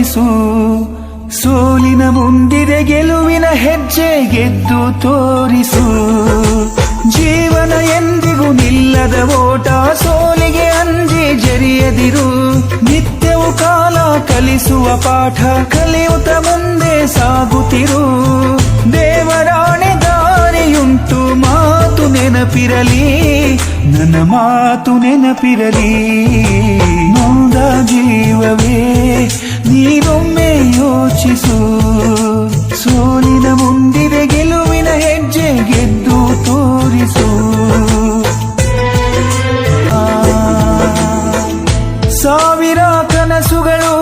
ಯೋಚಿಸು. ಸೋಲಿನ ಮುಂದಿದೆ ಗೆಲುವಿನ ಹೆಜ್ಜೆ ಗೆದ್ದು ತೋರಿಸು. ಜೀವನ ಎಂದಿಗೂ ನಿಲ್ಲದ ಓಟ, ಸೋಲಿಗೆ ಅಂಜಿ ಜರಿಯದಿರು. ನಿತ್ಯವೂ ಕಾಲ ಕಲಿಸುವ ಪಾಠ, ಕಲಿಯುತ್ತ ಮುಂದೆ ಸಾಗುತ್ತಿರು. ದೇವರಾಣೆ ದಾರಿಯುಂಟು, ಮಾತು ನೆನಪಿರಲಿ, ನನ್ನ ಮಾತು ನೆನಪಿರಲಿ. ನೊಂದ ಜೀವವೇ ನೀನೊಮ್ಮೆ ಯೋಚಿಸು. ಸೋಲಿನ ಮುಂದಿದೆ ಗೆಲುವಿನ ಹೆಜ್ಜೆ ಗೆದ್ದು ತೋರಿಸು. ಸಾವಿರ ಕನಸುಗಳು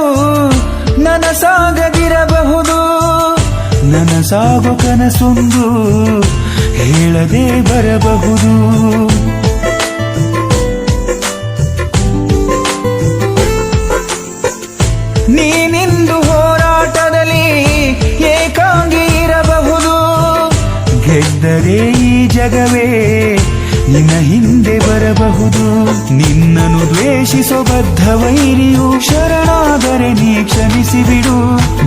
ನನಸಾಗದಿರಬಹುದು, ನನಸಾಗೋ ಕನಸೊಂದು ಹೇಳದೆ ಬರಬಹುದು. ನೀನಿಂದು ಹೋರಾಟದಲ್ಲಿ ಏಕಾಂಗಿ ಇರಬಹುದು, ಗೆದ್ದರೆ ಈ ಜಗವೇ ನಿನ್ನ ಹಿಂದೆ ಬರಬಹುದು. ನಿನ್ನನ್ನು ದ್ವೇಷಿಸೋ ಬದ್ಧ ವೈರಿಯು ಶರಣಾದರೆ ನೀ ಕ್ಷಮಿಸಿ ಬಿಡು.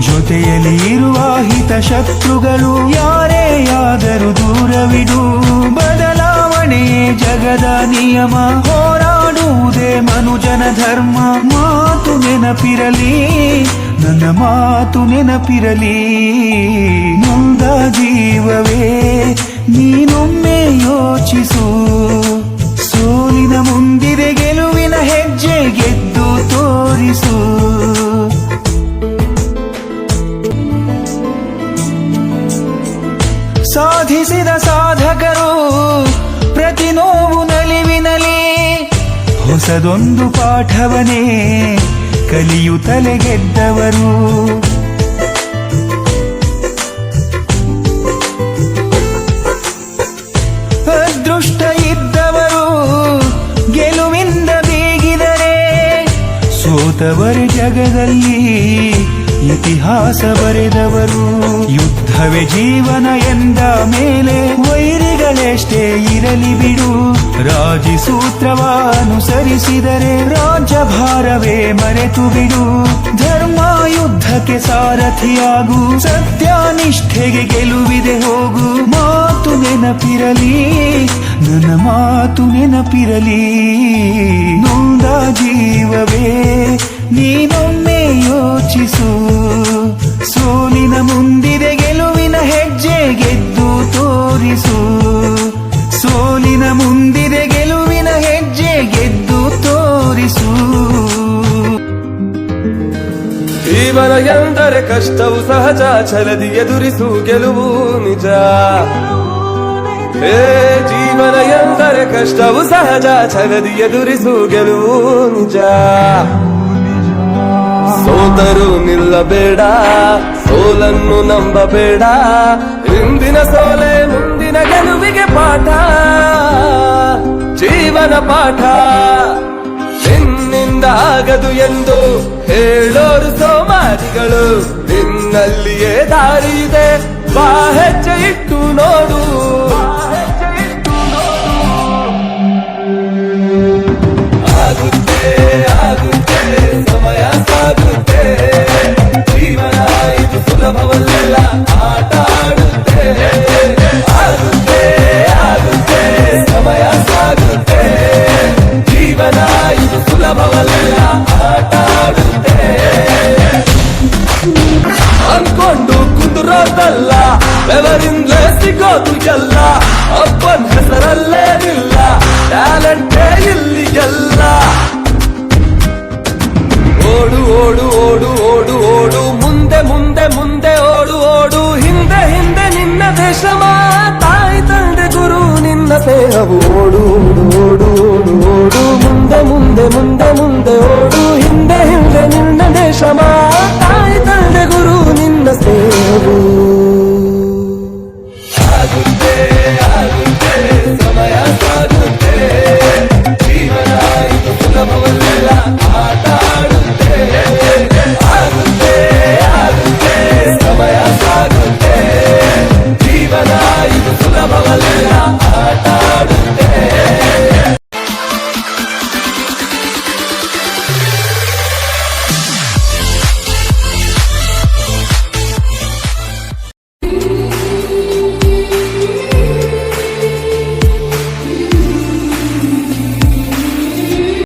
ಜೊತೆಯಲ್ಲಿ ಇರುವ ಹಿತ ಶತ್ರುಗಳು ಯಾರೇ ಆದರೂ ದೂರವಿಡು. ಬದಲಾವಣೆಯೇ ಜಗದ ನಿಯಮ, ಹೋರಾಡುವುದೇ ಮನುಜನ ಧರ್ಮ. ಮಾತು ನೆನಪಿರಲಿ, ನನ್ನ ಮಾತು ನೆನಪಿರಲಿ. ನೊಂದ ಜೀವವೇ ನೀನೊಮ್ಮೆ ಯೋಚಿಸು. ಸೋಲಿನ ಮುಂದಿದೆ ಗೆಲುವಿನ ಹೆಜ್ಜೆ ಗೆದ್ದು ತೋರಿಸು. ಸಾಧಿಸಿದ ಸಾಧಕರು ಪ್ರತಿ ನೋವು ನಲಿವಿನಲಿ ಹೊಸದೊಂದು ಪಾಠವನೇ ಕಲಿಯುತ್ತಲೇ ಗೆದ್ದವರು. ಅದೃಷ್ಟ ಇದ್ದವರು ಗೆಲುವಿಂದ ಬೀಗಿದರೆ, ಸೋತವರ ಜಗದಲ್ಲಿ ಇತಿಹಾಸ ಬರೆದವರು. ಯುದ್ಧವೇ ಜೀವನ ಎಂದ ಮೇಲೆ ವೈರಿಗಳೆಷ್ಟೇ ಇರಲಿ ಬಿಡು. ರಾಜಸೂತ್ರವ ಅನುಸರಿಸಿದರೆ ರಾಜ್ಯಭಾರವೇ ಮರೆತು ಬಿಡು. ಧರ್ಮ ಯುದ್ಧಕ್ಕೆ ಸಾರಥಿಯಾಗು, ಸತ್ಯನಿಷ್ಠೆಗೆ ಗೆಲುವಿದೆ ಹೋಗು. ಮಾತು ನೆನಪಿರಲಿ, ನನ್ನ ಮಾತು ನೆನಪಿರಲಿ. ನೊಂದ ಜೀವವೇ ನೀನೊಮ್ಮೆ ಯೋಚಿಸು. ಸೋಲಿನ ಮುಂದಿದೆ ಗೆಲುವಿನ ಹೆಜ್ಜೆ ಗೆದ್ದು ತೋರಿಸು. ಸೋಲಿನ ಮುಂದಿದೆ ಗೆಲುವಿನ ಹೆಜ್ಜೆ ಗೆದ್ದು ತೋರಿಸು. ಜೀವನ ಎಂದರೆ ಕಷ್ಟವು ಸಹಜ, ಛಲದಿ ಎದುರಿಸು ಗೆಲುವು ನಿಜ. ಜೀವನ ಎಂದರೆ ಕಷ್ಟವು ಸಹಜ, ಛಲದಿ ಎದುರಿಸು ಗೆಲುವು ನಿಜ. ಸೋತರು ನಿಲ್ಲಬೇಡ, ಸೋಲನ್ನು ನಂಬಬೇಡ. ಹಿಂದಿನ ಸೋಲೆ ಮುಂದಿನ ಗೆಲುವಿಗೆ ಪಾಠ, ಜೀವನ ಪಾಠ. ನಿನ್ನಿಂದ ಆಗದು ಎಂದು ಹೇಳೋರು ಸೋಮಾರಿಗಳು, ನಿನ್ನಲ್ಲಿಯೇ ದಾರಿ ಇದೆ, ಬಾ ಹೆಜ್ಜೆ ಇಟ್ಟು ನೋಡು. ಆಗುತ್ತೆ ಆಗುತ್ತೆ ಸಮಯ ಸಾಗುತ್ತೆ, ಜೀವನ ಇದು ಸುಲಭವಲ್ಲ, ಆಟ ಆಡುತ್ತೆ. ಆಗುತ್ತೆ ಆಗುತ್ತೆ ಸಮಯ ಸಾಗುತ್ತೆ, ಜೀವನ ಇದು ಸುಲಭವಲ್ಲ, ಆಟ ಆಡುತ್ತೆ. ಅನ್ಕೊಂಡು ಕುದುರೋದಲ್ಲ, ಬೆವರಿಂದಲೇ ಸಿಗೋದು ಎಲ್ಲ. ಅಪ್ಪನ ಹೆಸರಲ್ಲೇನಿಲ್ಲ, ಟ್ಯಾಲೆಂಟೇ ಇಲ್ಲಿ ಎಲ್ಲ. ಓಡು ಓಡು ಓಡು ಓಡು ಓಡು, ಮುಂದೆ ಮುಂದೆ ಮುಂದೆ